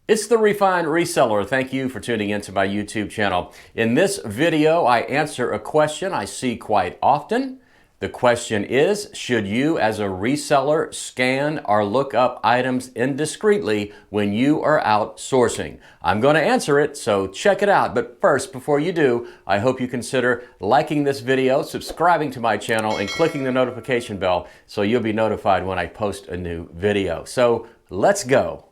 It's the Refined Reseller. Thank you for tuning into my YouTube channel. In this video, I answer a question I see quite often. The question is, should you as a reseller scan or look up items indiscreetly when you are out sourcing? I'm going to answer it, so check it out. But first, before you do, I hope you consider liking this video, subscribing to my channel, and clicking the notification bell so you'll be notified when I post a new video. So let's go.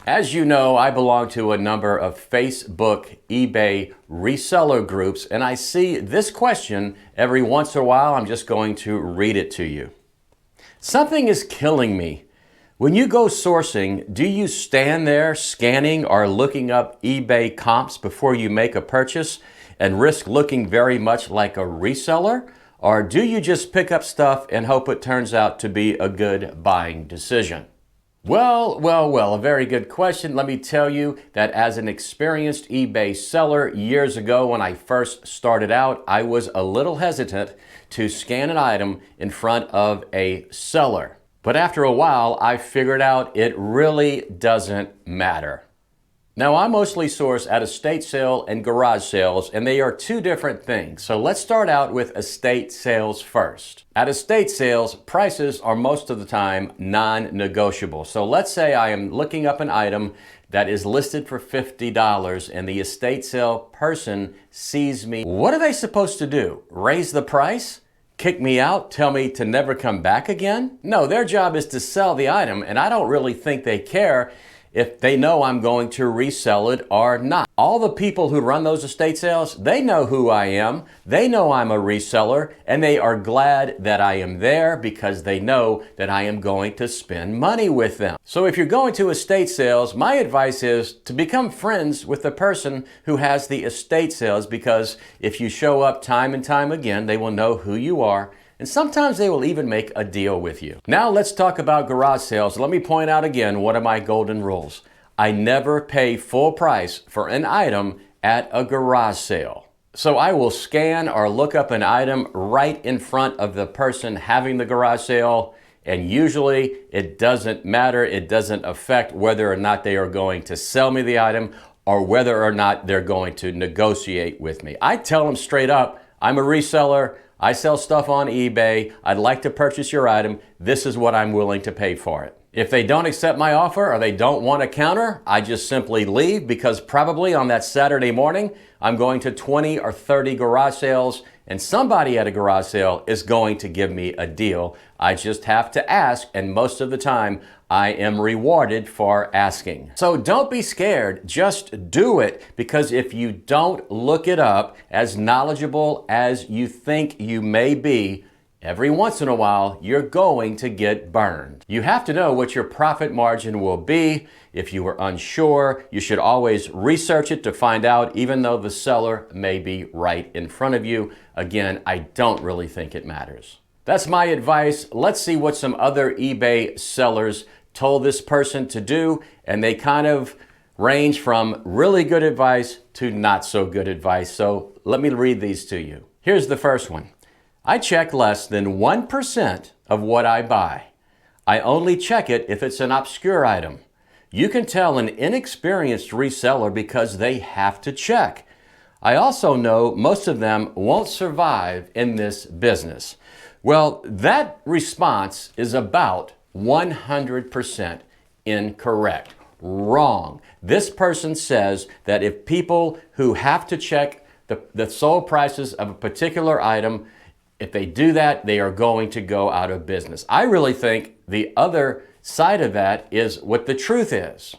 As you know, I belong to a number of Facebook, eBay reseller groups, and I see this question every once in a while. I'm just going to read it to you. Something is killing me. When you go sourcing, do you stand there scanning or looking up eBay comps before you make a purchase and risk looking very much like a reseller? Or do you just pick up stuff and hope it turns out to be a good buying decision? Well, a very good question. Let me tell you that as an experienced eBay seller years ago when I first started out, I was a little hesitant to scan an item in front of a seller. But after a while, I figured out it really doesn't matter. Now, I mostly source at estate sale and garage sales, and they are two different things. So let's start out with estate sales first. At estate sales, prices are most of the time non-negotiable. So let's say I am looking up an item that is listed for $50 and the estate sale person sees me. What are they supposed to do? Raise the price? Kick me out? Tell me to never come back again? No, their job is to sell the item, and I don't really think they care if they know I'm going to resell it or not. All the people who run those estate sales, they know who I am. They know I'm a reseller, and they are glad that I am there because they know that I am going to spend money with them. So if you're going to estate sales, my advice is to become friends with the person who has the estate sales, because if you show up time and time again, they will know who you are. And sometimes they will even make a deal with you. Now let's talk about garage sales. Let me point out again one of my golden rules. I never pay full price for an item at a garage sale. So I will scan or look up an item right in front of the person having the garage sale, and usually it doesn't matter. It doesn't affect whether or not they are going to sell me the item or whether or not they're going to negotiate with me. I tell them straight up, I'm a reseller. I sell stuff on eBay. I'd like to purchase your item. This is what I'm willing to pay for it. If they don't accept my offer or they don't want a counter, I just simply leave, because probably on that Saturday morning, I'm going to 20 or 30 garage sales, and somebody at a garage sale is going to give me a deal. I just have to ask, and most of the time, I am rewarded for asking. So don't be scared, just do it, because if you don't look it up, as knowledgeable as you think you may be, every once in a while, you're going to get burned. You have to know what your profit margin will be. If you are unsure, you should always research it to find out, even though the seller may be right in front of you. Again, I don't really think it matters. That's my advice. Let's see what some other eBay sellers told this person to do, and they kind of range from really good advice to not so good advice. So let me read these to you. Here's the first one. I check less than 1% of what I buy. I only check it if it's an obscure item. You can tell an inexperienced reseller because they have to check. I also know most of them won't survive in this business. Well, that response is about 100% incorrect. Wrong. This person says that if people who have to check the sold prices of a particular item, if they do that, they are going to go out of business. I really think the other side of that is what the truth is.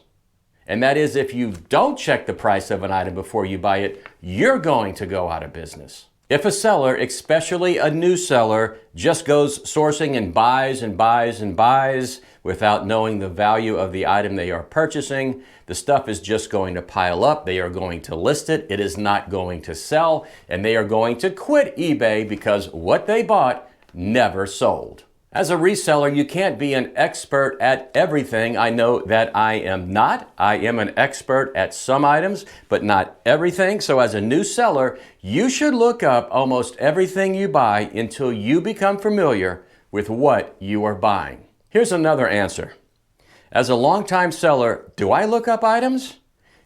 And that is, if you don't check the price of an item before you buy it, you're going to go out of business. If a seller, especially a new seller, just goes sourcing and buys and buys and buys without knowing the value of the item they are purchasing, the stuff is just going to pile up. They are going to list it. It is not going to sell, and they are going to quit eBay because what they bought never sold. As a reseller, you can't be an expert at everything. I know that I am not. I am an expert at some items, but not everything. So as a new seller, you should look up almost everything you buy until you become familiar with what you are buying. Here's another answer. As a longtime seller, do I look up items?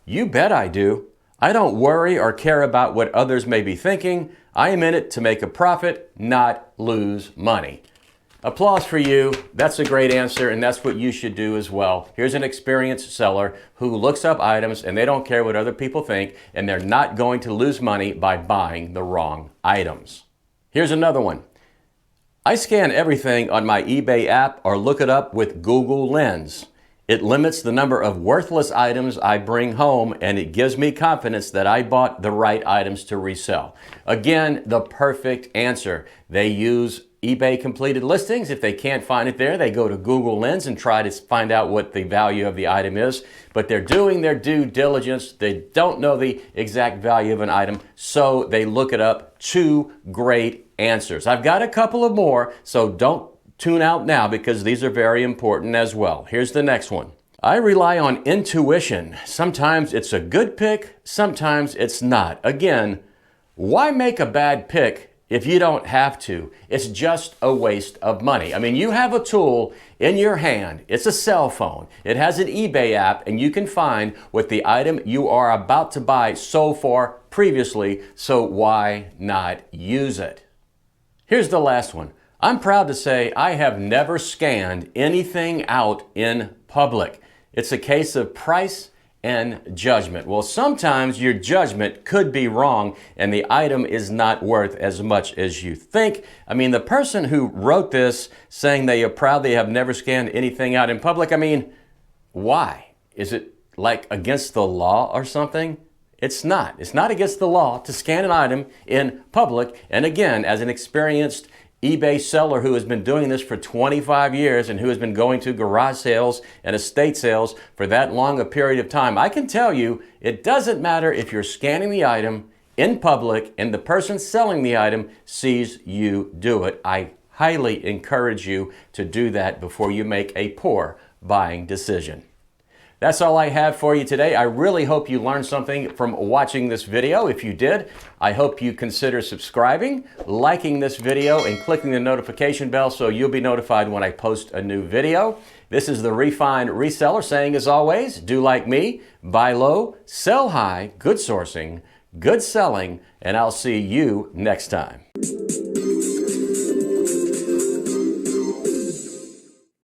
You bet I do. I don't worry or care about what others may be thinking. I am in it to make a profit, not lose money. Applause for you. That's a great answer, and that's what you should do as well. Here's an experienced seller who looks up items and they don't care what other people think, and they're not going to lose money by buying the wrong items. Here's another one. I scan everything on my eBay app or look it up with Google Lens. It limits the number of worthless items I bring home, and it gives me confidence that I bought the right items to resell. Again, the perfect answer. They use eBay completed listings. If they can't find it there, they go to Google Lens and try to find out what the value of the item is. But they're doing their due diligence. They don't know the exact value of an item, so they look it up. Two great answers. I've got a couple of more, so don't tune out now because these are very important as well. Here's the next one. I rely on intuition. Sometimes it's a good pick, sometimes it's not. Again, why make a bad pick if you don't have to? It's just a waste of money. I mean, you have a tool in your hand. It's a cell phone. It has an eBay app, and you can find what the item you are about to buy sold for previously, so why not use it? Here's the last one. I'm proud to say I have never scanned anything out in public. It's a case of price and judgment. Well, sometimes your judgment could be wrong and the item is not worth as much as you think. I mean, the person who wrote this saying they are proud they have never scanned anything out in public, I mean, why? Is it like against the law or something? It's not. It's not against the law to scan an item in public. And again, as an experienced eBay seller who has been doing this for 25 years and who has been going to garage sales and estate sales for that long a period of time, I can tell you it doesn't matter if you're scanning the item in public and the person selling the item sees you do it. I highly encourage you to do that before you make a poor buying decision. That's all I have for you today. I really hope you learned something from watching this video. If you did, I hope you consider subscribing, liking this video, and clicking the notification bell so you'll be notified when I post a new video. This is the Refined Reseller saying, as always, do like me, buy low, sell high, good sourcing, good selling, and I'll see you next time.